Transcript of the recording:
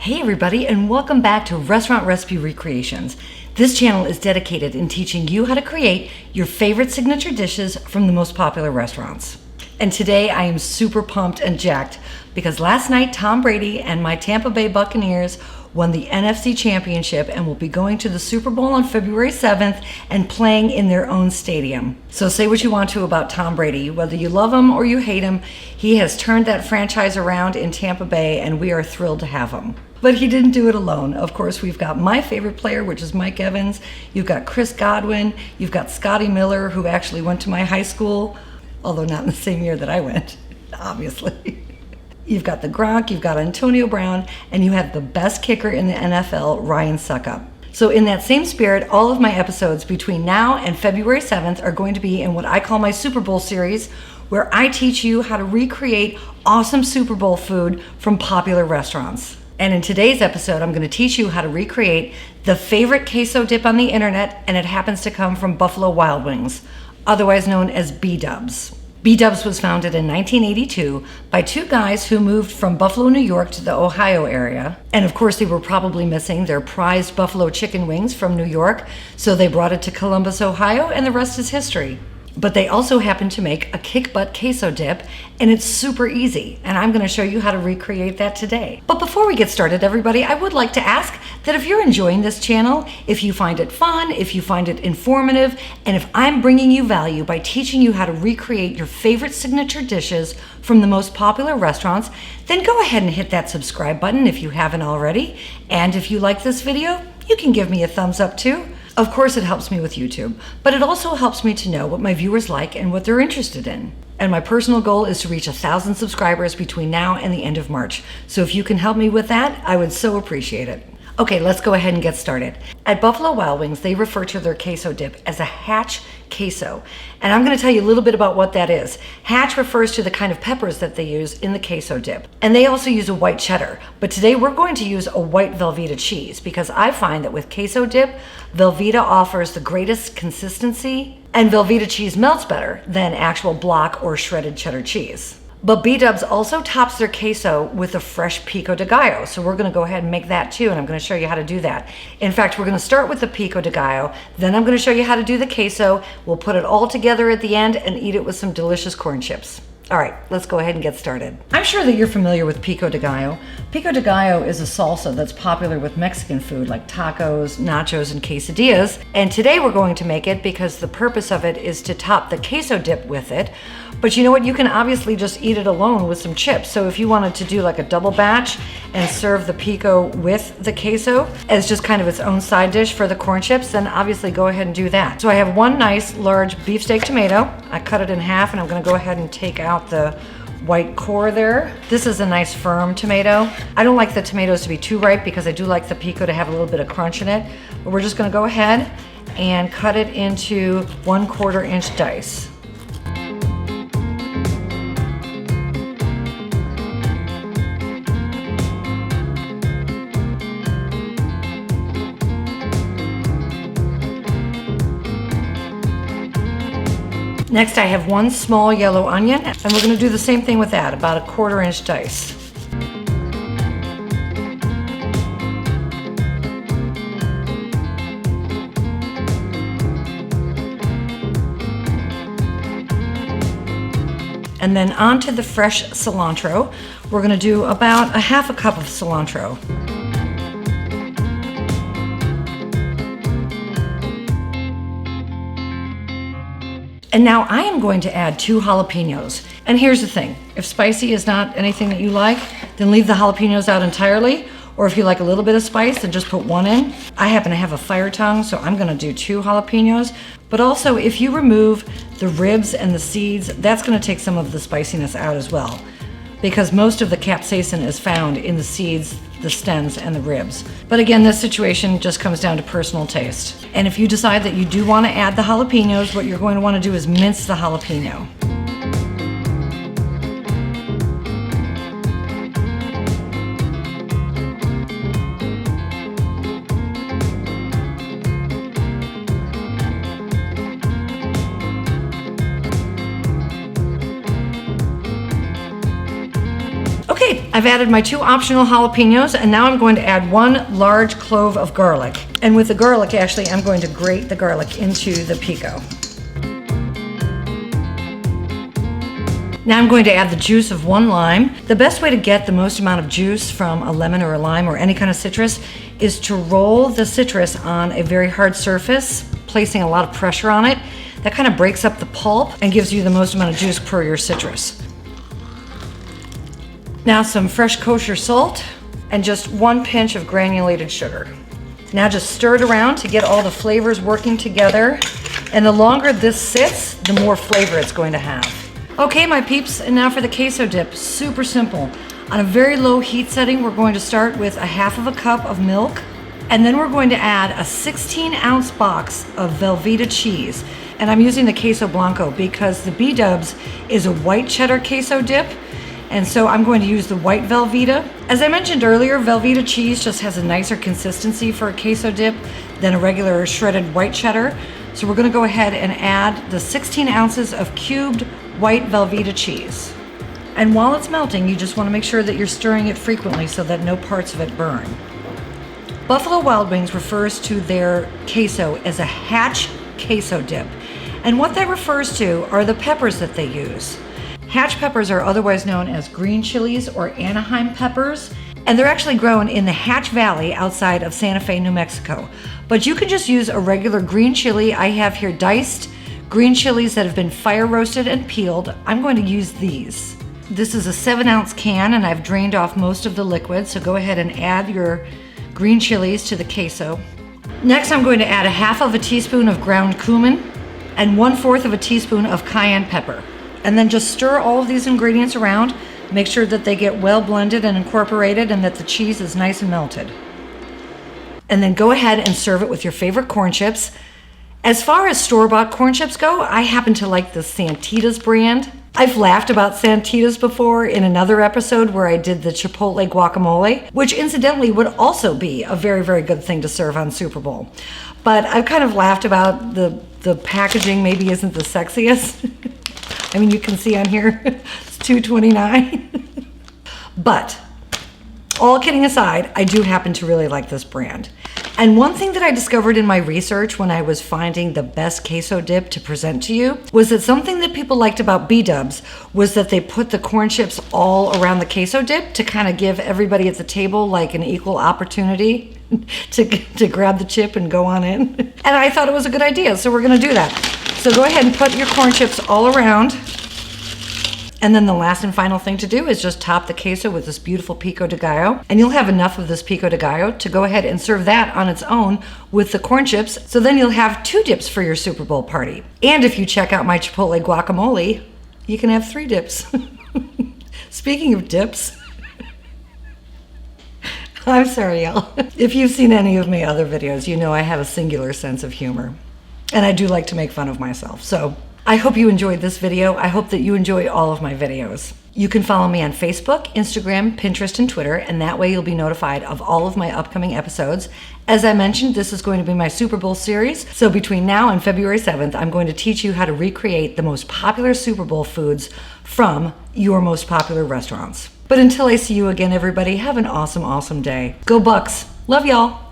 Hey everybody, and welcome back to Restaurant Recipe Recreations. This channel is dedicated in teaching you how to create your favorite signature dishes from the most popular restaurants. And today I am super pumped and jacked because last night Tom Brady and my Tampa Bay Buccaneers won the NFC Championship and will be going to the Super Bowl on February 7th and playing in their own stadium. So say what you want to about Tom Brady. Whether you love him or you hate him, he has turned that franchise around in Tampa Bay and we are thrilled to have him. But he didn't do it alone. Of course, we've got my favorite player, which is Mike Evans. You've got Chris Godwin. You've got Scotty Miller, who actually went to my high school, although not in the same year that I went, obviously. You've got the Gronk, you've got Antonio Brown, and you have the best kicker in the NFL, Ryan Suckup. So in that same spirit, all of my episodes between now and February 7th are going to be in what I call my Super Bowl series, where I teach you how to recreate awesome Super Bowl food from popular restaurants. And in today's episode, I'm going to teach you how to recreate the favorite queso dip on the internet, and it happens to come from Buffalo Wild Wings, otherwise known as bdubs. bdubs was founded in 1982 by two guys who moved from Buffalo, New York to the Ohio area. And of course, they were probably missing their prized buffalo chicken wings from New York, so they brought it to Columbus, Ohio, and the rest is history. But they also happen to make a kick-butt queso dip, and it's super easy, and I'm going to show you how to recreate that today. But before we get started, everybody, I would like to ask that if you're enjoying this channel, if you find it fun, if you find it informative, and if I'm bringing you value by teaching you how to recreate your favorite signature dishes from the most popular restaurants, then go ahead and hit that subscribe button if you haven't already. And if you like this video, you can give me a thumbs up too. Of course, it helps me with YouTube, but it also helps me to know what my viewers like and what they're interested in. And my personal goal is to reach 1,000 subscribers between now and the end of March. So if you can help me with that, I would so appreciate it. Okay, let's go ahead and get started. At Buffalo Wild Wings, they refer to their queso dip as a hatch queso. And I'm going to tell you a little bit about what that is. Hatch refers to the kind of peppers that they use in the queso dip. And they also use a white cheddar. But today we're going to use a white velveeta cheese because I find that with queso dip, velveeta offers the greatest consistency and velveeta cheese melts better than actual block or shredded cheddar cheese. But bdubs also tops their queso with a fresh pico de gallo. So we're gonna go ahead and make that too, and I'm gonna show you how to do that. In fact, we're gonna start with the pico de gallo, then I'm gonna show you how to do the queso. We'll put it all together at the end and eat it with some delicious corn chips. All right, let's go ahead and get started. I'm sure that you're familiar with pico de gallo. Pico de gallo is a salsa that's popular with Mexican food like tacos, nachos, and quesadillas. And today we're going to make it because the purpose of it is to top the queso dip with it. But you know what? You can obviously just eat it alone with some chips. So if you wanted to do like a double batch and serve the pico with the queso as just kind of its own side dish for the corn chips, then obviously go ahead and do that. So I have one nice large beefsteak tomato. I cut it in half and I'm gonna go ahead and take out the white core there. This is a nice firm tomato. I don't like the tomatoes to be too ripe because I do like the pico to have a little bit of crunch in it. But we're just gonna go ahead and cut it into 1/4 inch dice. Next, I have one small yellow onion, and we're going to do the same thing with that, about 1/4 inch dice. And then onto the fresh cilantro. We're going to do about 1/2 cup of cilantro. And now I am going to add 2 jalapenos. And here's the thing, if spicy is not anything that you like, then leave the jalapenos out entirely. Or if you like a little bit of spice, then just put 1 in. I happen to have a fire tongue, so I'm gonna do 2 jalapenos. But also, if you remove the ribs and the seeds, that's gonna take some of the spiciness out as well, because most of the capsaicin is found in the seeds, the stems, and the ribs. But again, this situation just comes down to personal taste. And if you decide that you do want to add the jalapenos, what you're going to want to do is mince the jalapeno. Okay, I've added my 2 optional jalapenos, and now I'm going to add 1 large clove of garlic. And with the garlic, actually, I'm going to grate the garlic into the pico. Now I'm going to add the juice of 1 lime. The best way to get the most amount of juice from a lemon or a lime or any kind of citrus is to roll the citrus on a very hard surface, placing a lot of pressure on it. That kind of breaks up the pulp and gives you the most amount of juice per your citrus. Now some fresh kosher salt and just 1 pinch of granulated sugar. Now just stir it around to get all the flavors working together. And the longer this sits, the more flavor it's going to have. Okay, my peeps, and now for the queso dip. Super simple. On a very low heat setting, we're going to start with a 1/2 cup of milk, and then we're going to add a 16-ounce box of velveeta cheese. And I'm using the queso blanco because the bdubs is a white cheddar queso dip, and so I'm going to use the white velveeta. As I mentioned earlier, velveeta cheese just has a nicer consistency for a queso dip than a regular shredded white cheddar. So we're going to go ahead and add the 16 ounces of cubed white velveeta cheese. And while it's melting, you just want to make sure that you're stirring it frequently so that no parts of it burn. Buffalo Wild Wings refers to their queso as a hatch queso dip. And what that refers to are the peppers that they use. Hatch peppers are otherwise known as green chilies or Anaheim peppers, and they're actually grown in the Hatch Valley outside of Santa Fe, New Mexico. But you can just use a regular green chili. I have here diced green chilies that have been fire roasted and peeled. I'm going to use these. This is a 7-ounce can, and I've drained off most of the liquid, so go ahead and add your green chilies to the queso. Next, I'm going to add a 1/2 teaspoon of ground cumin and 1/4 teaspoon of cayenne pepper. And then just stir all of these ingredients around. Make sure that they get well blended and incorporated and that the cheese is nice and melted. And then go ahead and serve it with your favorite corn chips. As far as store-bought corn chips go, I happen to like the Santitas brand. I've laughed about Santitas before in another episode where I did the chipotle guacamole, which incidentally would also be a very, very good thing to serve on Super Bowl. But I've kind of laughed about the packaging maybe isn't the sexiest. I mean, you can see on here, it's $2.29. But all kidding aside, I do happen to really like this brand. And one thing that I discovered in my research when I was finding the best queso dip to present to you was that something that people liked about bdubs was that they put the corn chips all around the queso dip to kind of give everybody at the table like an equal opportunity to grab the chip and go on in. And I thought it was a good idea, so we're gonna do that. So go ahead and put your corn chips all around. And then the last and final thing to do is just top the queso with this beautiful pico de gallo. And you'll have enough of this pico de gallo to go ahead and serve that on its own with the corn chips. So then you'll have 2 dips for your Super Bowl party. And if you check out my chipotle guacamole, you can have 3 dips. Speaking of dips, I'm sorry, y'all. If you've seen any of my other videos, you know I have a singular sense of humor. And I do like to make fun of myself. So I hope you enjoyed this video. I hope that you enjoy all of my videos. You can follow me on Facebook, Instagram, Pinterest, and Twitter, and that way you'll be notified of all of my upcoming episodes. As I mentioned, this is going to be my Super Bowl series, so between now and February 7th, I'm going to teach you how to recreate the most popular Super Bowl foods from your most popular restaurants. But until I see you again, everybody, have an awesome, awesome day. Go Bucks! Love y'all!